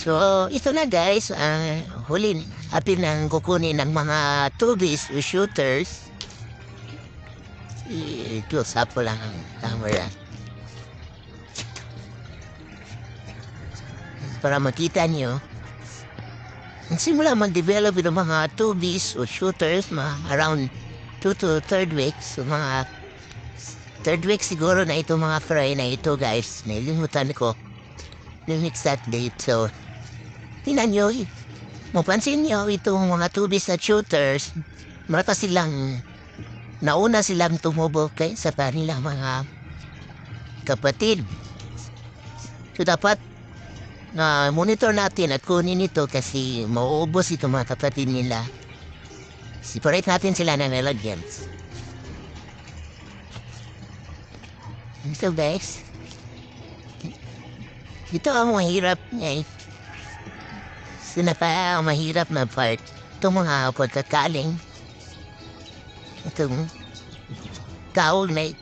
So, ito na guys, ang huli atin ang kukunin ng mga tubis o shooters. I-close up ko lang ang camera para makita nyo. Simula mag-develop ng mga tubis o shooters, around 2 to 3rd week. So, mga 3rd week siguro na ito mga fry na ito guys. Nilimutan ko yung exact date. So, tingnan nyo, mapansin nyo itong mga tubis na shooters, marata silang, nauna silang tumubo sa kanilang mga kapatid. So, dapat na monitor natin at kunin ito kasi mauubos ito mga kapatid nila. Separate natin sila ng lalagyan. So guys, ito ang mahirap eh. Sinapa ang mahirap na part. Itong mga pagkakaling. Itong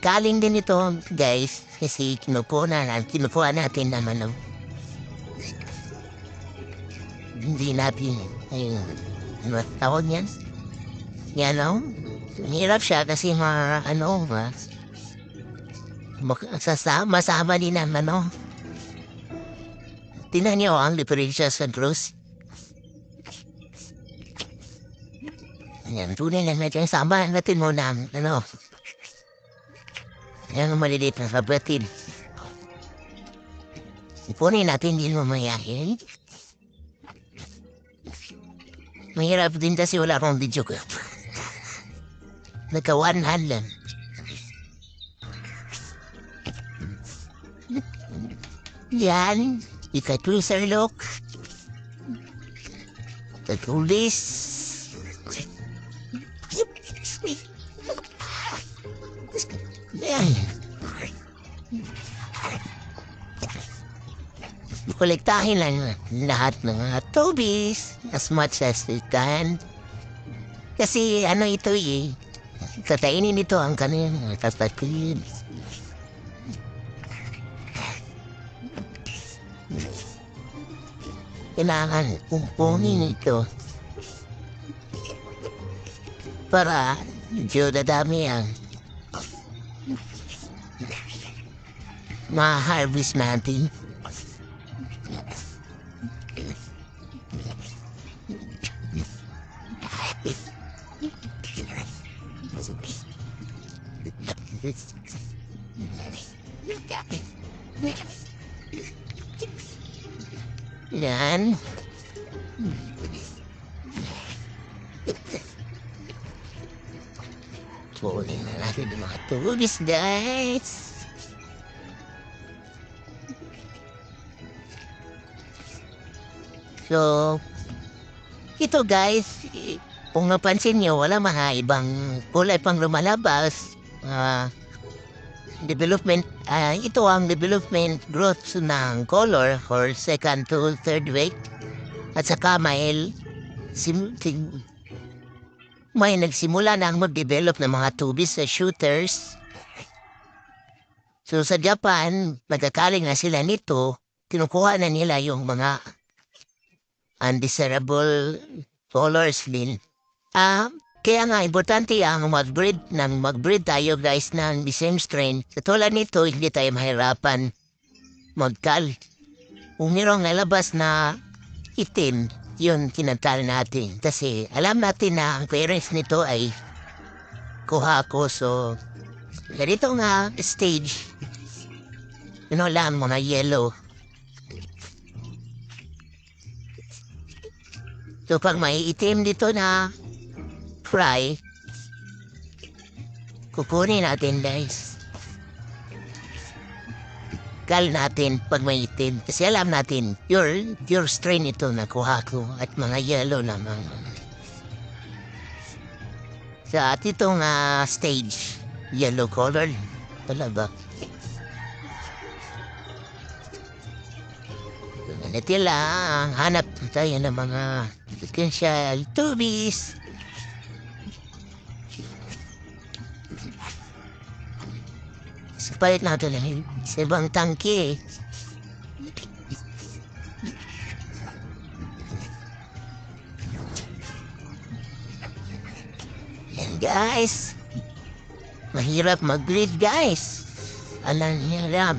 kaling din ito guys. Kasi kinukuha natin naman hindi natin tawag yan. Yan o. Hirap siya kasi masama din ang tingnan niyo ang diferensya sa Cruz. Ayan, tunay lang natin. Sama natin muna yan ang maliliit na kapatid. Ipunin natin din mamaya. Mahirap din kasi wala akong video ko. Nagka one hand lang. Yan. Ika-closer look. Ika-tulis. Yan. Kolektahin lang lahat ng mga tubis as much as we can. Kasi ito katainin ito ang kanilang kapatid. Kailangan kumpungin ito para medyo dadami ang ma-harvest natin. Yan. Tuloy na natin yung mga tubis, guys. So, ito guys, kung napansin nyo, wala mga ibang kulay pang lumalabas. Development, ito ang development growth ng color for 2nd to 3rd week. At saka may nagsimula na mag-develop ng mga tubis sa shooters. So sa Japan, nagkakaling na sila nito, kinukuha na nila yung mga undesirable colors din. Kaya nga, importante ang mag-breed tayo guys ng the same strain. Sa tulad nito, hindi tayo mahirapan magkal. Kung mayroong nalabas na itim, yun kinantal natin. Kasi alam natin na ang clearance nito ay kuha ko. So, ganito nga stage, lang mga yellow. So, pag may itim dito na fry, kukunin natin guys. Kal natin pag may itim. Kasi alam natin, your strain ito na kuha ko at mga yellow naman. Sa itong stage, yellow color talaga. Ganito lang, hanap tayo ng mga potential tubis. Palit natin sa ibang tangke. Guys, mahirap mag-breed guys. Alam niyo lang,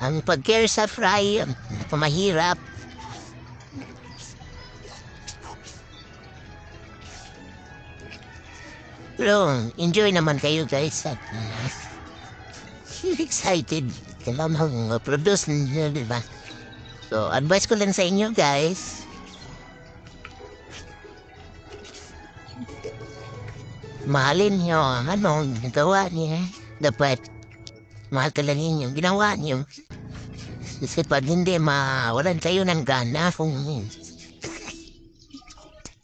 ang pag-care sa fry, mahirap. Pero enjoy naman kayo guys at excited. Kailangan mag-produce ninyo, di ba? So, advice ko lang sa inyo guys. Mahalin nyo ang gawa niya. Dapat mahal talaga yung ginawa niyo. Kasi pag hindi, mawalan kayo ng gana kung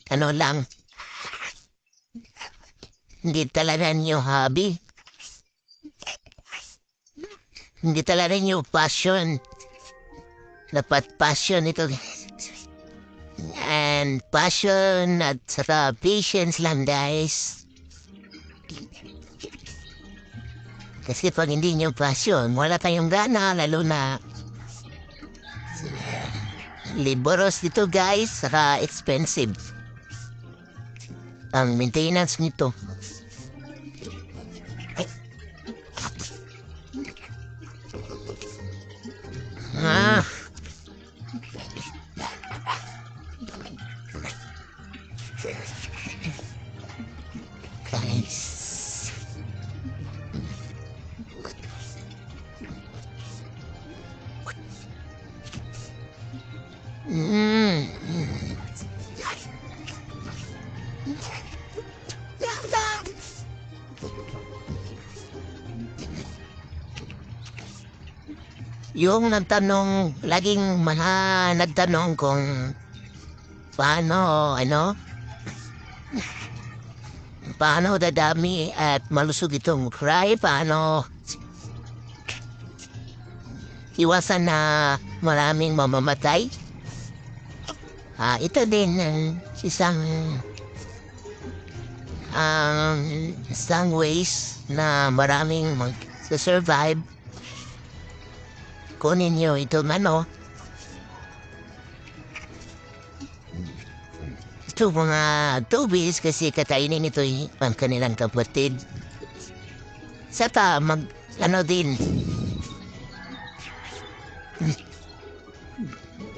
lang, hindi talaga niyo hobby. Hindi talaga niyo passion. Dapat passion ito. And passion at saka patience lang guys. Kasi pag hindi niyo passion, wala tayong gana, lalo na liboros dito guys, saka expensive ang maintenance nito. Ah. Guys. Yung laging nagtanong kung paano dadami at malusog itong fry, paano iwasan na maraming mamamatay. Ito din isang ways na maraming mag-survive. Kunin nyo ito ito mga tubis kasi katainin ito ang kanilang kapatid. Saka din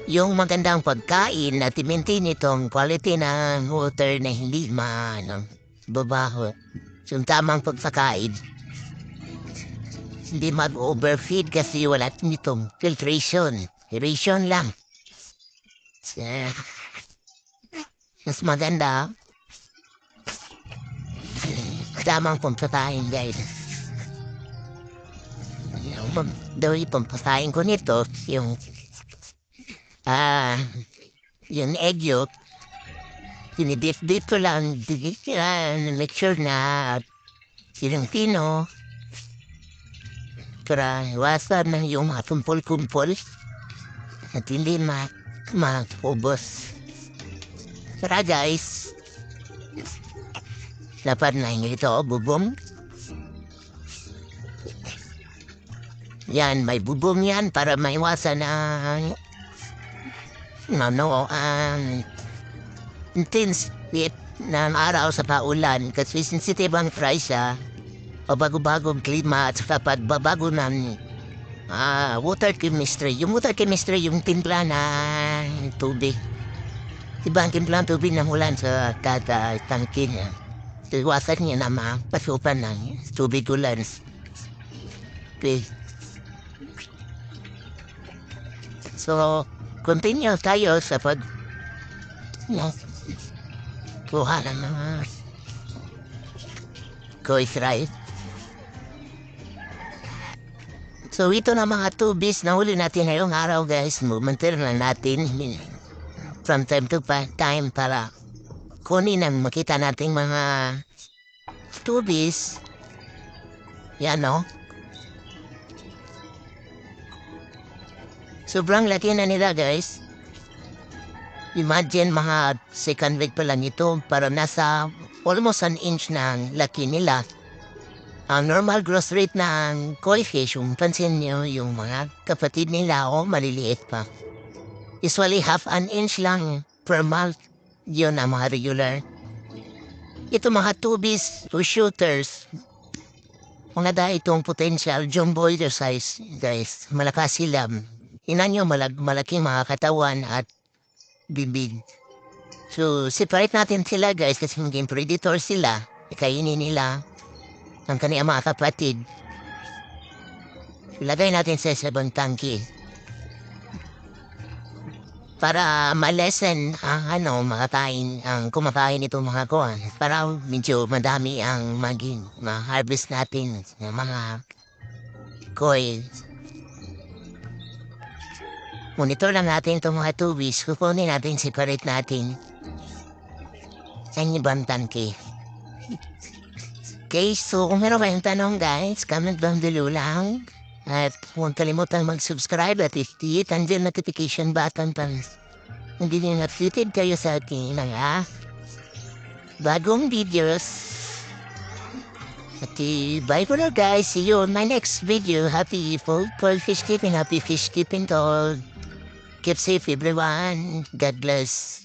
yung magandang pagkain at i-maintain itong quality ng water na hindi babaho. Yung tamang pagpakain. Hindi mag-overfeed kasi wala nitong filtration. Aeration lang. Mas maganda. Tamang pagpakain guys. Daw pagpakain ko nito, yung egg yolk, dinidip-dip ko lang, make sure na sinong-sino, para iwasan na yung mga kumpol-kumpol at hindi maubos. Tara guys, dapat na ito bubong. Yan, may bubong yan para maiwasan intense heat ng araw sa paulan kasi sensitive ang fry siya o bago-bagong klima at saka pagbabago ng water chemistry. Yung water chemistry, yung timpla na tubig. Diba ang timpla ng tubig na mulan sa tangke niya. Iwasan niya na mapasupan ng tubig ulan. Okay. So, continue tayo sa kuha ng mga koi fry. So, ito na mga tubis na huli natin ngayong araw guys. Mumantir na natin from time to time para kunin ang makita nating mga tubis. Yan Sobrang laki na nila guys. Imagine mga second week pa lang ito para nasa almost an inch na laki nila. Ang normal growth rate ng koi fish, yung pansin nyo, yung mga kapatid nila maliliit pa. Usually half an inch lang per month. Yun ang mga regular. Ito mga tubis to shooters. Kung nada itong potential jumbo size, guys, malakas sila. Ina nyo malaking mga katawan at bibig. So, separate natin sila, guys, kasi maging predator sila. Ikainin nila ang kanilang mga kapatid. Ilagay natin sa sabang tangki. Para malesen ang makakain, ang kumakain itong mga kuwan. Para medyo madami ang maging ma-harvest natin ng mga koi. Monitor lang natin itong mga tubis. Kukunin natin, separate natin. Sa ibang tangki. Okay, so kung meron kayong tanong guys, comment down below lang. At huwag kalimutan mag-subscribe at i-hit ang notification button para hindi nyo updated kayo sa ating mga bagong videos. At bye for now guys. See you on my next video. Happy fall fish keeping. Happy fish keeping to all. Keep safe everyone. God bless.